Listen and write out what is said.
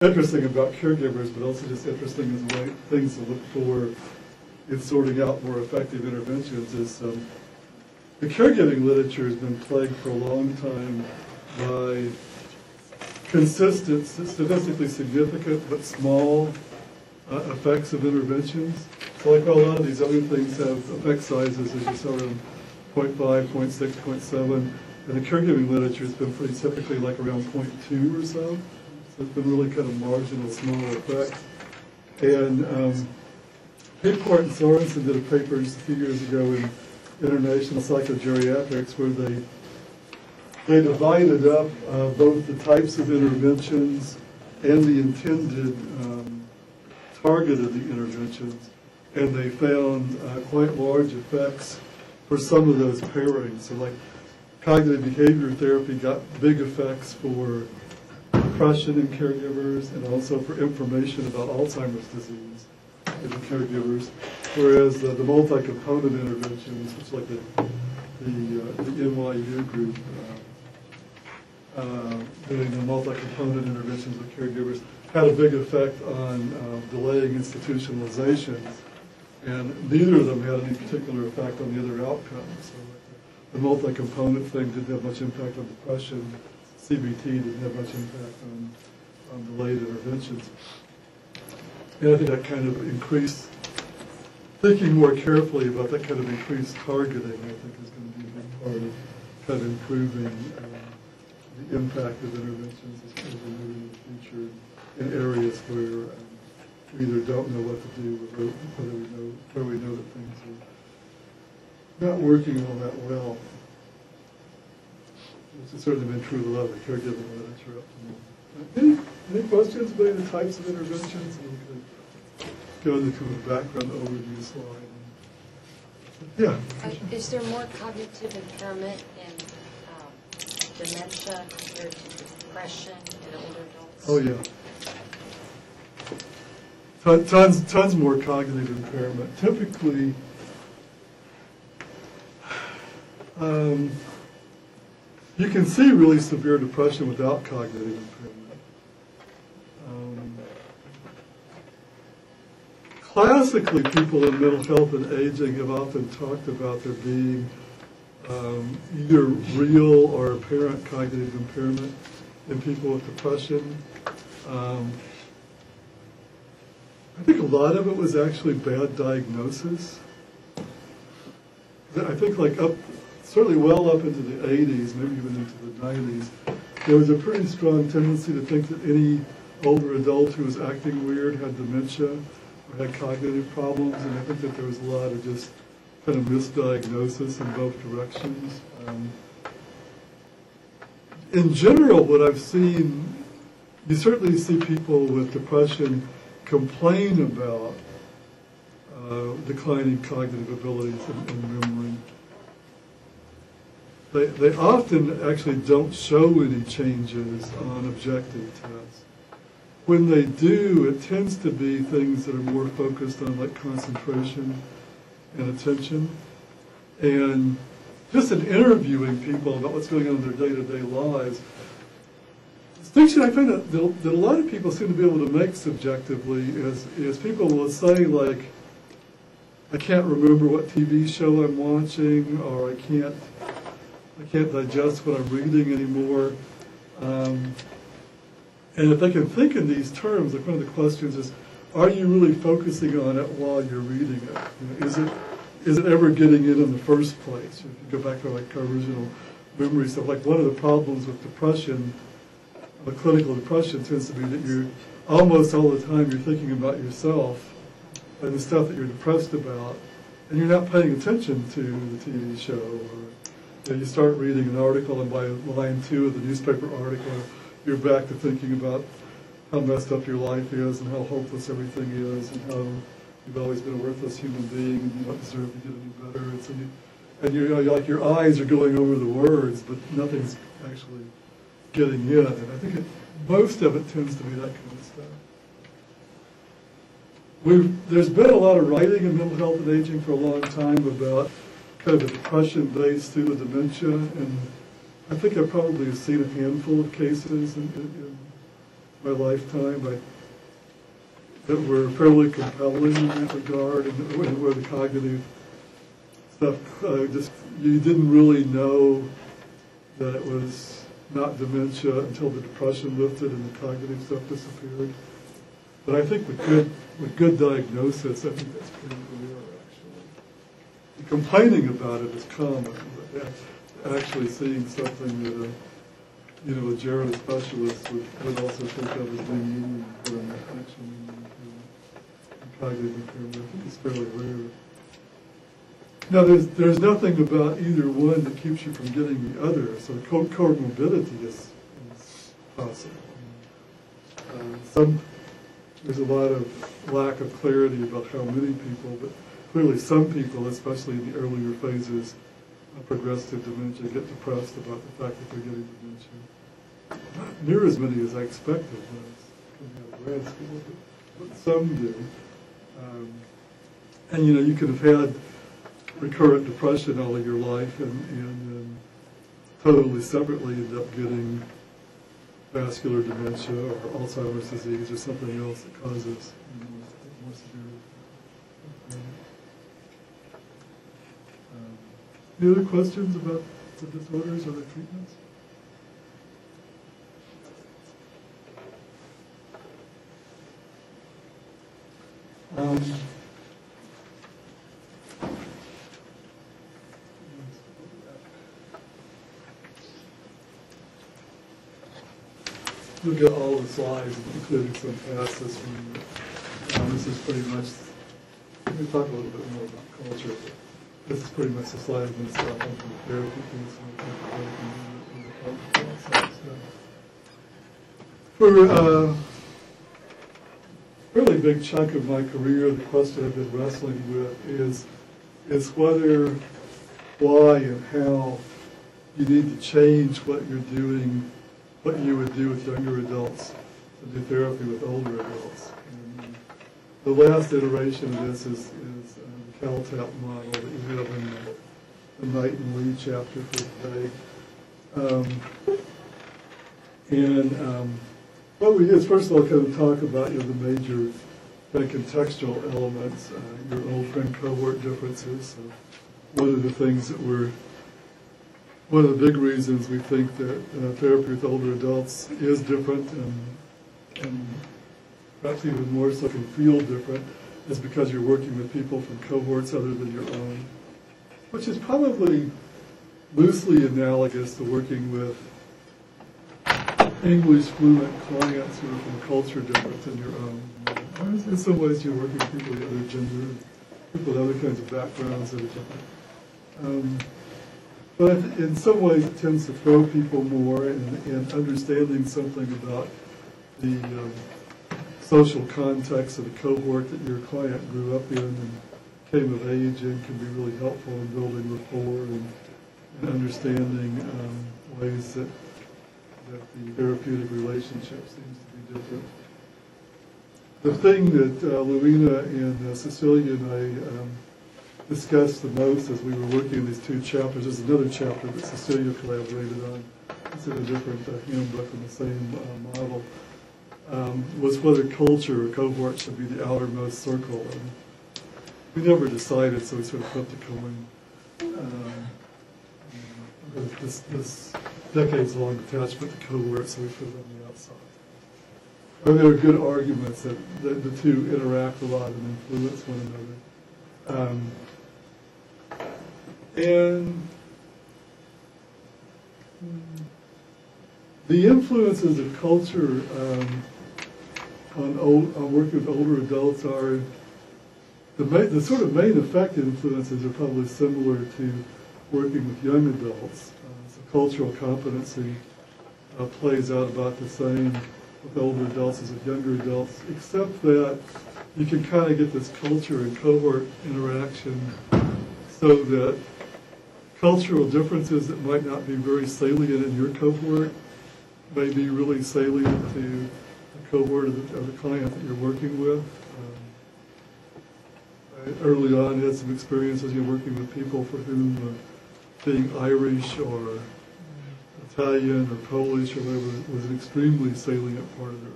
interesting about caregivers, but also just interesting as a way things to look for in sorting out more effective interventions is the caregiving literature has been plagued for a long time by consistent, statistically significant but small effects of interventions. So like a lot of these other things have effect sizes, as you saw, around 0.5, 0.6, 0.7, and the caregiving literature has been pretty typically like around 0.2 or so. So it's been really kind of marginal, small effects. And Piport and Sorensen did a paper just a few years ago in International Psychogeriatrics where they divided up both the types of interventions and the intended target of the interventions, and they found quite large effects for some of those pairings. So like cognitive behavior therapy got big effects for depression in caregivers and also for information about Alzheimer's disease in the caregivers, whereas the multi-component interventions, which like the NYU group doing the multi-component interventions with caregivers, had a big effect on delaying institutionalizations, and neither of them had any particular effect on the other outcomes. So the multi-component thing didn't have much impact on depression. CBT didn't have much impact on delayed interventions. And I think that kind of increased, thinking more carefully about that kind of increased targeting, I think is going to be a big part of kind of improving the impact of interventions as we move in the future in areas where we either don't know what to do or where we know that things are not working all that well. Which has certainly been true of a lot of the caregiving literature up to now. Any questions about the types of interventions? And we could go into a background overview slide. Yeah. Is there more cognitive impairment in dementia compared to depression in older adults? Oh yeah. Tons more cognitive impairment. Typically, you can see really severe depression without cognitive impairment. Classically, people in mental health and aging have often talked about there being either real or apparent cognitive impairment in people with depression. I think a lot of it was actually bad diagnosis. I think like certainly well up into the 80s, maybe even into the 90s, there was a pretty strong tendency to think that any older adult who was acting weird had dementia or had cognitive problems, and I think that there was a lot of just kind of misdiagnosis in both directions. In general, what I've seen, you certainly see people with depression complain about declining cognitive abilities and memory. They often actually don't show any changes on objective tests. When they do, it tends to be things that are more focused on like concentration and attention. And just in interviewing people about what's going on in their day-to-day lives, distinction I find that a lot of people seem to be able to make subjectively is people will say like, I can't remember what TV show I'm watching, or I can't digest what I'm reading anymore. And if they can think in these terms, like one of the questions is, are you really focusing on it while you're reading it? You know, is it ever getting in the first place? If you go back to like our original memory stuff, like one of the problems with depression, clinical depression, tends to be that you're almost all the time you're thinking about yourself and the stuff that you're depressed about, and you're not paying attention to the TV show. Or you start reading an article, and by line 2 of the newspaper article, you're back to thinking about how messed up your life is and how hopeless everything is and how you've always been a worthless human being and you don't deserve to get any better. And so you're like your eyes are going over the words, but nothing's actually getting in. And I think most of it tends to be that kind of stuff. There's been a lot of writing in mental health and aging for a long time about kind of a depression-based through the dementia, and I think I probably have seen a handful of cases in my lifetime that were fairly compelling in that regard, and where the cognitive stuff you didn't really know that it was not dementia until the depression lifted and the cognitive stuff disappeared. But I think with good diagnosis, I think that's pretty rare, actually. The complaining about it is common, but actually seeing something that a gero specialist would also think of as being unique for an affection and cognitive impairment. I think it's fairly rare. Now, there's nothing about either one that keeps you from getting the other, so comorbidity is possible. There's a lot of lack of clarity about how many people, but clearly some people, especially in the earlier phases of progressive dementia, get depressed about the fact that they're getting dementia. Not near as many as I expected when I was coming out of grad school, but some do. And you could have had recurrent depression all of your life and totally separately end up getting vascular dementia or Alzheimer's disease or something else that causes more severe impairment. Any other questions about the disorders or the treatments? We'll get all the slides, including some past this one. This is pretty much, let me talk a little bit more about culture, but this is pretty much the slide I'm going to start on from the therapy piece. For a really big chunk of my career, the question I've been wrestling with is whether, why, and how you need to change what you're doing, what you would do with younger adults to do therapy with older adults. And the last iteration of this is the CalTAP model that you have in the Knight and Lee chapter for today. What we do is, first of all, kind of talk about the major kind of contextual elements, your old friend cohort differences. So one of the things that one of the big reasons we think that therapy with older adults is different and perhaps even more so can feel different is because you're working with people from cohorts other than your own, which is probably loosely analogous to working with English fluent clients who are from a culture different than your own. In some ways you're working with people of the other gender, people with other kinds of backgrounds that are different. But in some ways it tends to throw people more in understanding something about the social context of the cohort that your client grew up in and came of age in can be really helpful in building rapport and understanding ways that the therapeutic relationship seems to be different. The thing that Louina and Cecilia and I discussed the most as we were working on these two chapters, there's another chapter that Cecilia collaborated on, it's in a different handbook in the same model, was whether culture or cohort should be the outermost circle. And we never decided, so we sort of flipped a coin. This decades-long attachment to cohort, so we put it on the outside. And there are good arguments that the two interact a lot and influence one another. And the influences of culture on working with older adults are the sort of main effective influences are probably similar to working with young adults. So cultural competency plays out about the same with older adults as with younger adults, except that you can kind of get this culture and cohort interaction so that cultural differences that might not be very salient in your cohort may be really salient to the cohort of the client that you're working with. I early on had some experiences working with people for whom being Irish or Italian or Polish or whatever was an extremely salient part of their